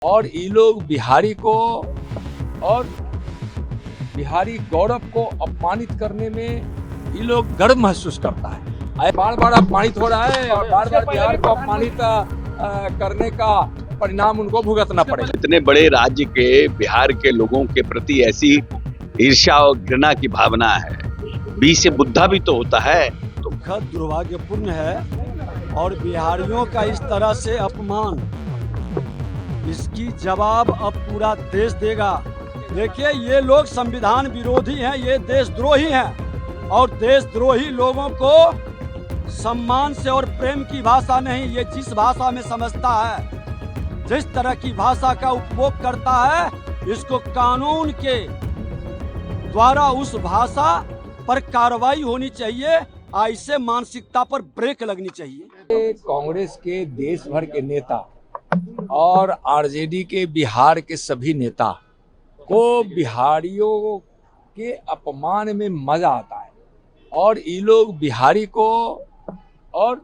और ये लोग बिहारी को और बिहारी गौरव को अपमानित करने में ये लोग गर्व महसूस करता है। बार बार अपमानित हो रहा है और बार बार बिहार को अपमानित करने का परिणाम उनको भुगतना पड़ेगा। इतने बड़े राज्य के बिहार के लोगों के प्रति ऐसी ईर्ष्या और घृणा की भावना है। बी से बुद्धा भी तो होता है। तो दुर्भाग्यपूर्ण है और बिहारियों का इस तरह से अपमान, इसकी जवाब अब पूरा देश देगा। देखिए, ये लोग संविधान विरोधी हैं, ये देशद्रोही हैं और देशद्रोही लोगों को सम्मान से और प्रेम की भाषा नहीं, ये जिस भाषा में समझता है, जिस तरह की भाषा का उपयोग करता है, इसको कानून के द्वारा उस भाषा पर कार्रवाई होनी चाहिए। ऐसे मानसिकता पर ब्रेक लगनी चाहिए। कांग्रेस के देश भर के नेता और आरजेडी के बिहार के सभी नेता को बिहारियों के अपमान में मजा आता है और ये लोग बिहारी को और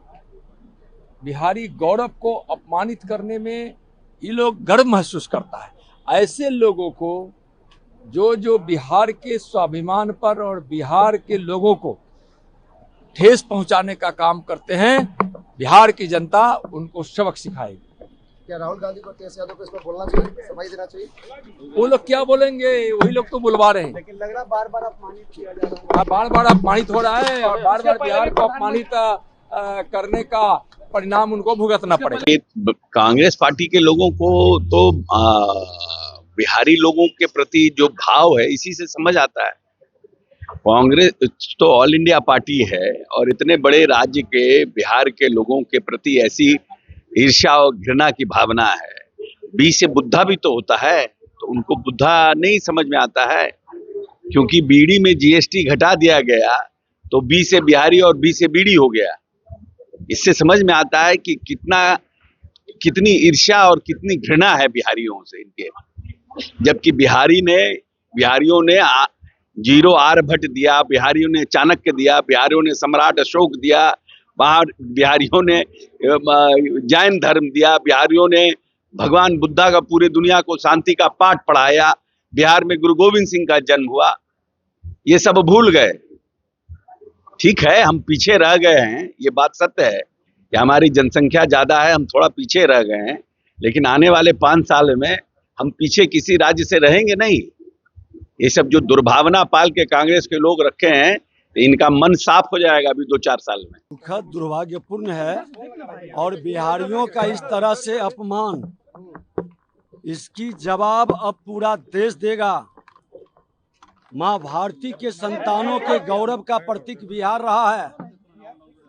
बिहारी गौरव को अपमानित करने में ये लोग गर्व महसूस करता है। ऐसे लोगों को जो बिहार के स्वाभिमान पर और बिहार के लोगों को ठेस पहुंचाने का काम करते हैं, बिहार की जनता उनको सबक सिखाएगी। क्या राहुल गांधी को तेज यादव को इस पर बोलना चाहिए, सफाई देना चाहिए? वो लोग क्या बोलेंगे, वही लोग तो बुलवा रहे हैं। लेकिन लग रहा बार बार अपमानित किया जा रहा है। बार बार अपमानित हो रहा है और बार बार बिहार को अपमानित करने का परिणाम उनको भुगतना पड़ेगा। कांग्रेस पार्टी के लोगों को तो बिहारी लोगों के प्रति जो भाव है इसी से समझ आता है। कांग्रेस तो ऑल इंडिया पार्टी है और इतने बड़े राज्य के बिहार के लोगों के प्रति ऐसी ईर्ष्या और घृणा की भावना है। बी से बुद्धा भी तो होता है, तो उनको बुद्धा नहीं समझ में आता है। क्योंकि बीड़ी में जीएसटी घटा दिया गया तो बी से बिहारी और बी से बीड़ी हो गया। इससे समझ में आता है कि कितनी ईर्ष्या और कितनी घृणा है बिहारियों से इनके। जबकि बिहारियों ने जीरो आर्यभट्ट दिया, बिहारियों ने चाणक्य दिया, बिहारियों ने सम्राट अशोक दिया, बिहारियों ने जैन धर्म दिया, बिहारियों ने भगवान बुद्धा का पूरे दुनिया को शांति का पाठ पढ़ाया, बिहार में गुरु गोविंद सिंह का जन्म हुआ। ये सब भूल गए। ठीक है, हम पीछे रह गए हैं, ये बात सत्य है कि हमारी जनसंख्या ज्यादा है, हम थोड़ा पीछे रह गए हैं, लेकिन आने वाले 5 साल में हम पीछे किसी राज्य से रहेंगे नहीं। ये सब जो दुर्भावना पाल के कांग्रेस के लोग रखे हैं, इनका मन साफ हो जाएगा अभी 2-4 साल में। दुखद दुर्भाग्यपूर्ण है और बिहारियों का इस तरह से अपमान, इसकी जवाब अब पूरा देश देगा। माँ भारती के संतानों के गौरव का प्रतीक बिहार रहा है।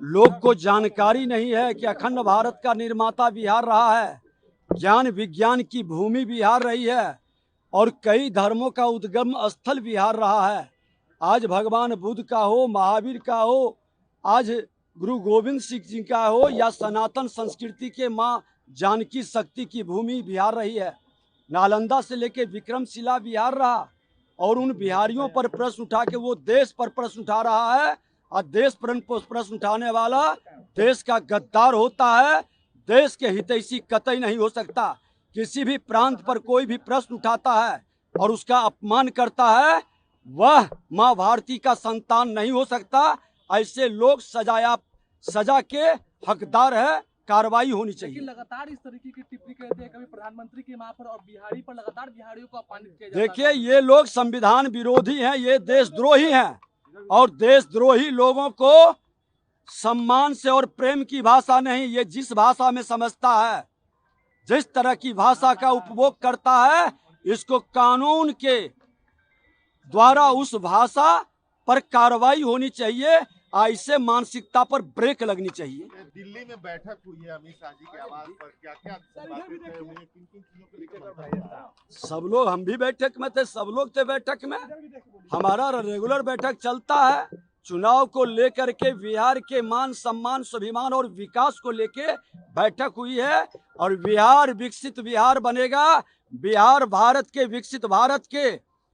लोग को जानकारी नहीं है कि अखंड भारत का निर्माता बिहार रहा है, ज्ञान विज्ञान की भूमि बिहार रही है और कई धर्मों का उद्गम स्थल बिहार रहा है। आज भगवान बुद्ध का हो, महावीर का हो, आज गुरु गोविंद सिंह जी का हो या सनातन संस्कृति के माँ जानकी शक्ति की भूमि बिहार रही है। नालंदा से लेके विक्रमशिला बिहार रहा और उन बिहारियों पर प्रश्न उठा के वो देश पर प्रश्न उठा रहा है और देश पर प्रश्न उठाने वाला देश का गद्दार होता है। देश के हितैषी कतई नहीं हो सकता। किसी भी प्रांत पर कोई भी प्रश्न उठाता है और उसका अपमान करता है, वह माँ भारती का संतान नहीं हो सकता। ऐसे लोग सजा के हकदार है, कार्रवाई होनी चाहिए। लगातार इस तरीके की टिप्पणी कहते हैं, कभी प्रधानमंत्री की मां पर और बिहारी पर लगातार बिहारियों को अपमानित किया जाता है। देखिए, ये लोग संविधान विरोधी हैं, ये देशद्रोही हैं और देशद्रोही लोगों को सम्मान से और प्रेम की भाषा नहीं, ये जिस भाषा में समझता है, जिस तरह की भाषा का उपयोग करता है, इसको कानून के द्वारा उस भाषा पर कार्रवाई होनी चाहिए। ऐसे मानसिकता पर ब्रेक लगनी चाहिए। दिल्ली में बैठक हुई है अमित शाह जी के आवास पर, क्या बातें तय हुई हैं, किन-किन चीजों पर लेकर? सब लोग, हम भी बैठक में थे, सब लोग थे बैठक में। हमारा रेगुलर बैठक चलता है। चुनाव को लेकर के बिहार के मान सम्मान स्वाभिमान और विकास को लेके बैठक हुई है और बिहार विकसित बिहार बनेगा। बिहार भारत के विकसित भारत के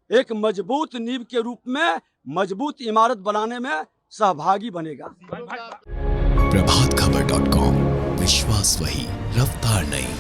एक मजबूत नींव के रूप में मजबूत इमारत बनाने में सहभागी बनेगा। प्रभातखबर.com, विश्वास वही, रफ्तार नहीं।